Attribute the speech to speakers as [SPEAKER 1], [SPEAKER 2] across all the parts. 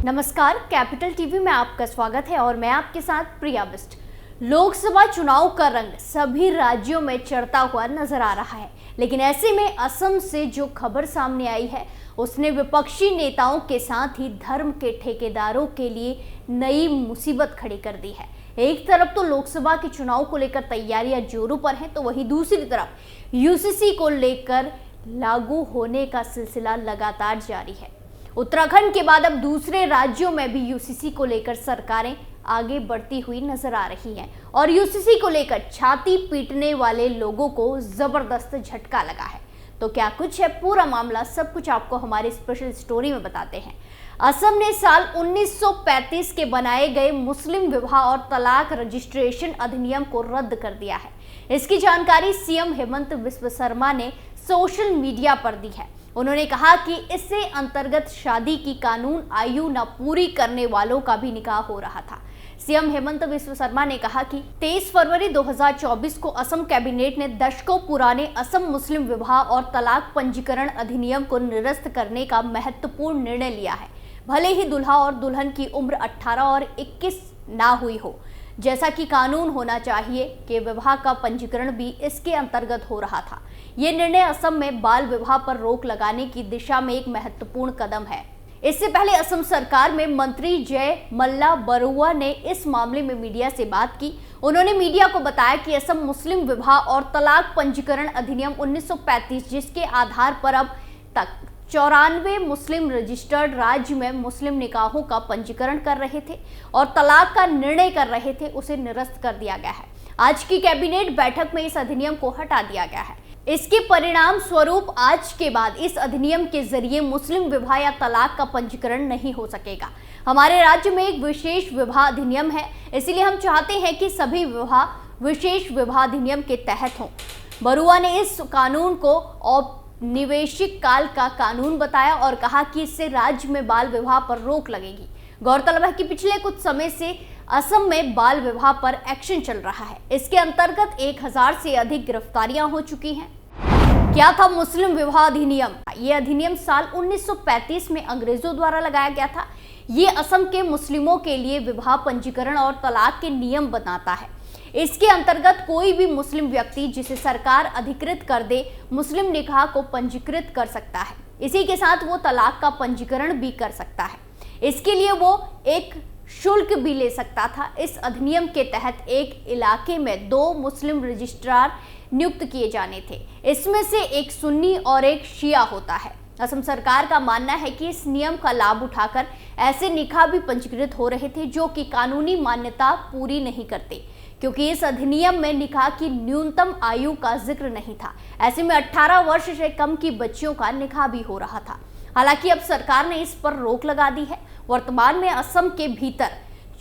[SPEAKER 1] नमस्कार, capital TV में आपका स्वागत है और मैं आपके साथ प्रिया बिस्ट। लोकसभा चुनाव का रंग सभी राज्यों में चढ़ता हुआ नजर आ रहा है, लेकिन ऐसे में असम से जो खबर सामने आई है उसने विपक्षी नेताओं के साथ ही धर्म के ठेकेदारों के लिए नई मुसीबत खड़ी कर दी है। एक तरफ तो लोकसभा के चुनाव को लेकर तैयारियां जोरों पर हैं, तो वहीं दूसरी तरफ यूसीसी को लेकर लागू होने का सिलसिला लगातार जारी है। उत्तराखंड के बाद अब दूसरे राज्यों में भी यूसीसी को लेकर सरकारें आगे बढ़ती हुई नजर आ रही हैं और यूसीसी को लेकर छाती पीटने वाले लोगों को जबरदस्त झटका लगा है। तो क्या कुछ है पूरा मामला, सब कुछ आपको हमारी स्पेशल स्टोरी में बताते हैं। असम ने साल 1935 के बनाए गए मुस्लिम विवाह और तलाक रजिस्ट्रेशन अधिनियम को रद्द कर दिया है। इसकी जानकारी सीएम हेमंत बिस्वा शर्मा ने सोशल मीडिया पर दी है। उन्होंने कहा कि इससे अंतर्गत शादी की कानून आयु न पूरी करने वालों का भी निकाह हो रहा था। सीएम हेमंत बिस्वा शर्मा ने कहा कि 23 फरवरी 2024 को असम कैबिनेट ने दशकों पुराने असम मुस्लिम विवाह और तलाक पंजीकरण अधिनियम को निरस्त करने का महत्वपूर्ण निर्णय लिया है, भले ही दुल्हा और दुल्हन की उम्र 18 और 21 ना हुई हो। जैसा कि कानून होना चाहिए कि विवाह का पंजीकरण भी इसके अंतर्गत हो रहा था। ये निर्णय असम में बाल विवाह पर रोक लगाने की दिशा में एक महत्वपूर्ण कदम है। इससे पहले असम सरकार में मंत्री जय मल्ला बरुआ ने इस मामले में मीडिया से बात की। उन्होंने मीडिया को बताया कि असम मुस्लिम विवाह और तलाक पंजीकरण अधिनियम 1935, जिसके आधार पर अब तक 94 मुस्लिम रजिस्टर्ड राज्य में मुस्लिम निकाहों का पंजीकरण कर रहे थे और तलाक का निर्णय कर रहे थे, उसे निरस्त कर दिया गया है। आज की कैबिनेट बैठक में इस अधिनियम को हटा दिया गया है। इसके परिणाम स्वरूप आज के बाद इस अधिनियम के जरिए मुस्लिम विवाह या तलाक का पंजीकरण नहीं हो सकेगा। हमारे राज्य में एक विशेष विवाह अधिनियम है, इसलिए हम चाहते हैं कि सभी विवाह विशेष विवाह अधिनियम के तहत हों। बरुआ ने इस कानून को औपनिवेशिक काल का कानून बताया और कहा कि इससे राज्य में बाल विवाह पर रोक लगेगी। गौरतलब है कि पिछले कुछ समय से असम में बाल विवाह पर एक्शन चल रहा है। इसके अंतर्गत 1000 से अधिक गिरफ्तारियां हो चुकी हैं। क्या था मुस्लिम विवाह अधिनियम? ये अधिनियम साल 1935 में अंग्रेजों द्वारा लगाया गया था। ये असम के मुस्लिमों के लिए विवाह पंजीकरण और तलाक के नियम बनाता है। इसके अंतर्गत कोई भी मुस्लिम व्यक्ति जिसे सरकार अधिकृत कर दे, मुस्लिम निकाह को पंजीकृत कर सकता है। इसी के साथ वो तलाक का पंजीकरण भी कर सकता है। इसके लिए वो एक शुल्क भी ले सकता था। इस अधिनियम के तहत एक इलाके में 2 मुस्लिम रजिस्ट्रार नियुक्त किए जाने थे। इसमें से एक सुन्नी और एक शिया होता है। असम सरकार का मानना है कि इस नियम का लाभ उठाकर ऐसे निकाह भी पंजीकृत हो रहे थे जो कि कानूनी मान्यता पूरी नहीं करते, क्योंकि इस अधिनियम में निकाह की न्यूनतम आयु का जिक्र नहीं था। ऐसे में 18 वर्ष से कम की बच्चियों का निकाह भी हो रहा था। हालांकि अब सरकार ने इस पर रोक लगा दी है। वर्तमान में असम के भीतर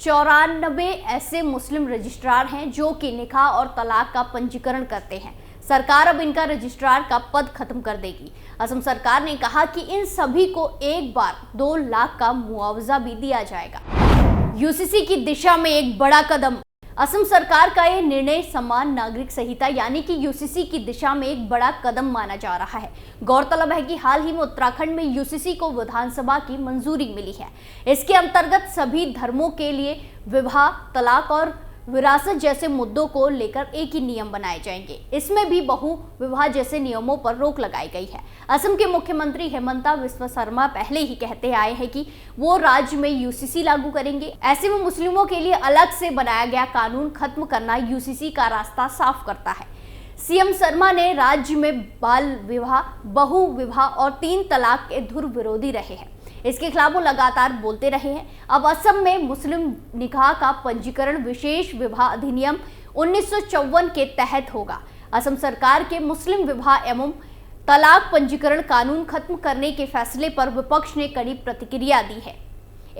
[SPEAKER 1] 94 ऐसे मुस्लिम रजिस्ट्रार हैं जो कि निकाह और तलाक का पंजीकरण करते हैं। सरकार अब इनका रजिस्ट्रार का पद खत्म कर देगी। असम सरकार ने कहा कि इन सभी को एक बार 2 लाख का मुआवजा भी दिया जाएगा। यूसीसी की दिशा में एक बड़ा कदम। असम सरकार का यह निर्णय समान नागरिक संहिता यानी कि यूसीसी की दिशा में एक बड़ा कदम माना जा रहा है। गौरतलब है कि हाल ही में उत्तराखंड में यूसीसी को विधानसभा की मंजूरी मिली है। इसके अंतर्गत सभी धर्मों के लिए विवाह, तलाक और विरासत जैसे मुद्दों को लेकर एक ही नियम बनाए जाएंगे। इसमें भी बहु विवाह जैसे नियमों पर रोक लगाई गई है। असम के मुख्यमंत्री हेमंता बिस्वा शर्मा पहले ही कहते आए हैं कि वो राज्य में यूसीसी लागू करेंगे। ऐसे में मुस्लिमों के लिए अलग से बनाया गया कानून खत्म करना यूसीसी का रास्ता साफ करता है। सीएम शर्मा ने राज्य में बाल विवाह, बहु विवाह और 3 तलाक के धुर विरोधी रहे हैं। इसके खिलाफ वो लगातार बोलते रहे हैं। अब असम में मुस्लिम निकाह का पंजीकरण विशेष विवाह अधिनियम 1954 के तहत होगा। असम सरकार के मुस्लिम विवाह एवं तलाक पंजीकरण कानून खत्म करने के फैसले पर विपक्ष ने कड़ी प्रतिक्रिया दी है।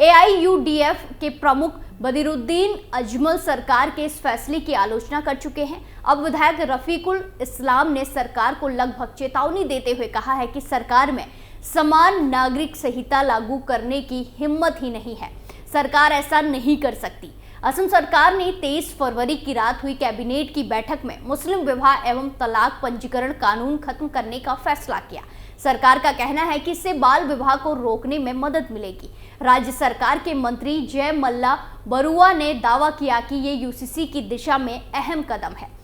[SPEAKER 1] AIUDF के प्रमुख बदिरुद्दीन अजमल सरकार के इस फैसले की आलोचना कर चुके हैं। अब विधायक रफीकुल इस्लाम ने सरकार को लगभग चेतावनी देते हुए कहा है कि सरकार में समान नागरिक संहिता लागू करने की हिम्मत ही नहीं है। सरकार ऐसा नहीं कर सकती। असम सरकार ने 23 फरवरी की रात हुई कैबिनेट की बैठक में मुस्लिम विवाह एवं तलाक पंजीकरण कानून खत्म करने का फैसला किया। सरकार का कहना है कि इससे बाल विवाह को रोकने में मदद मिलेगी। राज्य सरकार के मंत्री जय मल्ला बरुआ ने दावा किया कि ये यूसीसी की दिशा में अहम कदम है।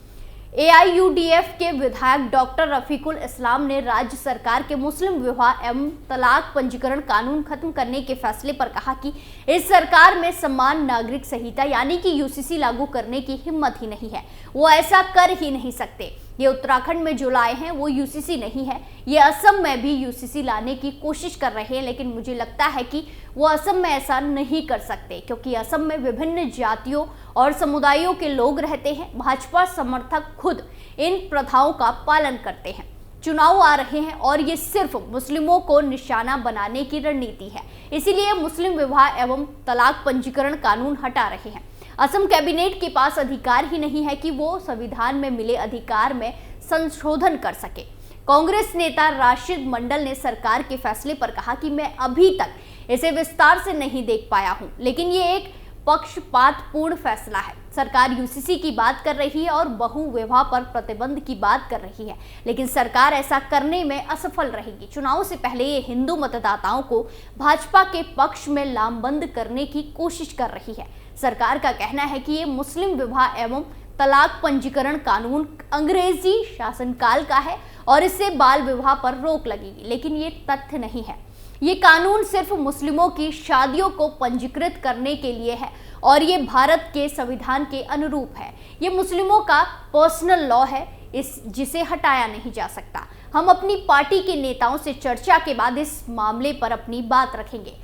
[SPEAKER 1] AIUDF के विधायक डॉक्टर रफीकुल इस्लाम ने राज्य सरकार के मुस्लिम विवाह एवं तलाक पंजीकरण कानून खत्म करने के फैसले पर कहा कि इस सरकार में समान नागरिक संहिता यानी कि यूसीसी लागू करने की हिम्मत ही नहीं है। वो ऐसा कर ही नहीं सकते। ये उत्तराखंड में जो लाए हैं वो यूसीसी नहीं है। ये असम में भी यूसीसी लाने की कोशिश कर रहे हैं, लेकिन मुझे लगता है कि वो असम में ऐसा नहीं कर सकते, क्योंकि असम में विभिन्न जातियों और समुदायों के लोग रहते हैं। भाजपा समर्थक खुद इन प्रथाओं का पालन करते हैं। चुनाव आ रहे हैं और ये सिर्फ मुस्लिमों को निशाना बनाने की रणनीति है, इसीलिए मुस्लिम विवाह एवं तलाक पंजीकरण कानून हटा रहे हैं। असम कैबिनेट के पास अधिकार ही नहीं है कि वो संविधान में मिले अधिकार में संशोधन कर सके। कांग्रेस नेता राशिद मंडल ने सरकार के फैसले पर कहा कि मैं अभी तक इसे विस्तार से नहीं देख पाया हूं, लेकिन ये एक पक्षपातपूर्ण फैसला है। सरकार यूसीसी की बात कर रही है और बहु विवाह पर प्रतिबंध की बात कर रही है, लेकिन सरकार ऐसा करने में असफल रहेगी। चुनाव से पहले ये हिंदू मतदाताओं को भाजपा के पक्ष में लामबंद करने की कोशिश कर रही है। सरकार का कहना है कि ये मुस्लिम विवाह एवं तलाक पंजीकरण कानून अंग्रेजी शासनकाल का है और इससे बाल विवाह पर रोक लगेगी, लेकिन ये तथ्य नहीं है। ये कानून सिर्फ मुस्लिमों की शादियों को पंजीकृत करने के लिए है और ये भारत के संविधान के अनुरूप है। ये मुस्लिमों का पर्सनल लॉ है, जिसे हटाया नहीं जा सकता। हम अपनी पार्टी के नेताओं से चर्चा के बाद इस मामले पर अपनी बात रखेंगे।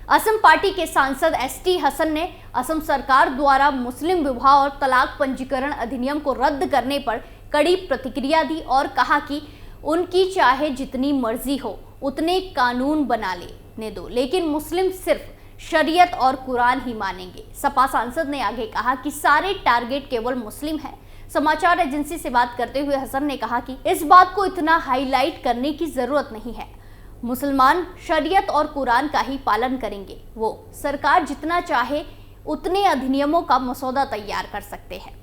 [SPEAKER 1] असम पार्टी के सांसद ST हसन ने असम सरकार द्वारा मुस्लिम विवाह और तलाक पंजीकरण अधिनियम को रद्द करने पर कड़ी प्रतिक्रिया दी और कहा कि उनकी चाहे जितनी मर्जी हो उतने कानून बना लेने दो, लेकिन मुस्लिम सिर्फ शरीयत और कुरान ही मानेंगे। सपा सांसद ने आगे कहा कि सारे टारगेट केवल मुस्लिम है। समाचार एजेंसी से बात करते हुए हसन ने कहा कि इस बात को इतना हाईलाइट करने की जरूरत नहीं है। मुसलमान शरीयत और कुरान का ही पालन करेंगे। वो सरकार जितना चाहे उतने अधिनियमों का मसौदा तैयार कर सकते हैं।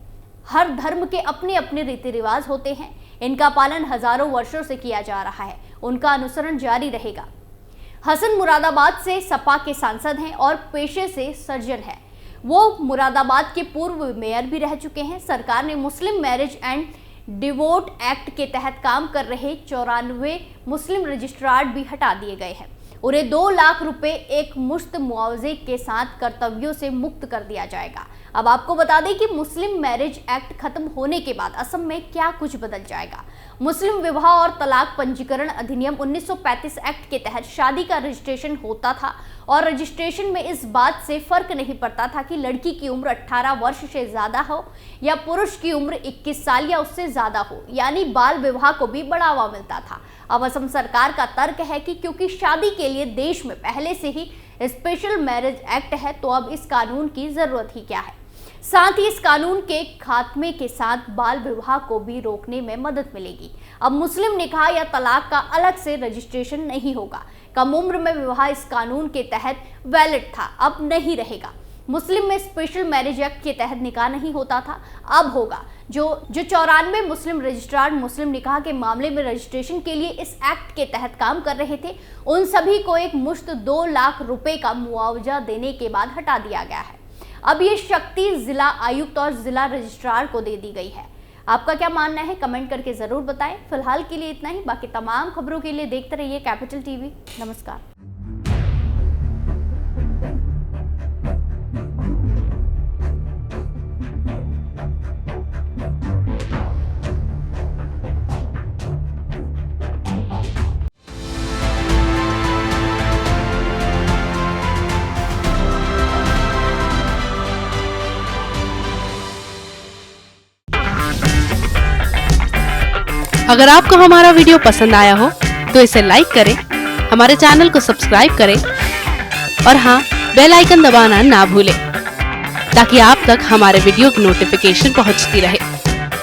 [SPEAKER 1] हर धर्म के अपने अपने रीति रिवाज होते हैं, इनका पालन हजारों वर्षों से किया जा रहा है, उनका अनुसरण जारी रहेगा। हसन मुरादाबाद से सपा के सांसद हैं और पेशे से सर्जन हैं। वो मुरादाबाद के पूर्व मेयर भी रह चुके हैं। सरकार ने मुस्लिम मैरिज एंड डिवोर्स एक्ट के तहत काम कर रहे 94 मुस्लिम रजिस्ट्रार भी हटा दिए गए हैं। उन्हें 2 लाख रुपए एक मुश्त मुआवजे के साथ कर्तव्यों से मुक्त कर दिया जाएगा। अब आपको बता दें कि मुस्लिम मैरिज एक्ट खत्म होने के बाद असम में क्या कुछ बदल जाएगा। मुस्लिम विवाह और तलाक पंजीकरण अधिनियम 1935 एक्ट के तहत शादी का रजिस्ट्रेशन होता था और रजिस्ट्रेशन में इस बात से फर्क नहीं पड़ता था कि लड़की की उम्र 18 वर्ष से ज्यादा हो या पुरुष की उम्र 21 साल या उससे ज्यादा हो, यानी बाल विवाह को भी बढ़ावा मिलता था। अब असम सरकार का तर्क है कि क्योंकि शादी के लिए देश में पहले से ही स्पेशल मैरिज एक्ट है, तो अब इस कानून की जरूरत ही क्या है। साथ ही इस कानून के खात्मे के साथ बाल विवाह को भी रोकने में मदद मिलेगी। अब मुस्लिम निकाह या तलाक का अलग से रजिस्ट्रेशन नहीं होगा। कम उम्र में विवाह इस कानून के तहत वैलिड था, अब नहीं रहेगा। मुस्लिम में स्पेशल मैरिज एक्ट के तहत निकाह नहीं होता था, अब होगा। जो 94 मुस्लिम रजिस्ट्रार मुस्लिम निकाह के मामले में रजिस्ट्रेशन के लिए इस एक्ट के तहत काम कर रहे थे, उन सभी को एक मुश्त 2 लाख रुपए का मुआवजा देने के बाद हटा दिया गया है। अब ये शक्ति जिला आयुक्त और जिला रजिस्ट्रार को दे दी गई है। आपका क्या मानना है, कमेंट करके जरूर बताएं। फिलहाल के लिए इतना ही। बाकी तमाम खबरों के लिए देखते रहिए कैपिटल टीवी। नमस्कार।
[SPEAKER 2] अगर आपको हमारा वीडियो पसंद आया हो तो इसे लाइक करें, हमारे चैनल को सब्सक्राइब करें और हाँ, बेल आइकन दबाना ना भूलें ताकि आप तक हमारे वीडियो की नोटिफिकेशन पहुंचती रहे।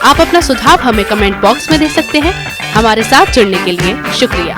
[SPEAKER 2] आप अपना सुझाव हमें कमेंट बॉक्स में दे सकते हैं। हमारे साथ जुड़ने के लिए शुक्रिया।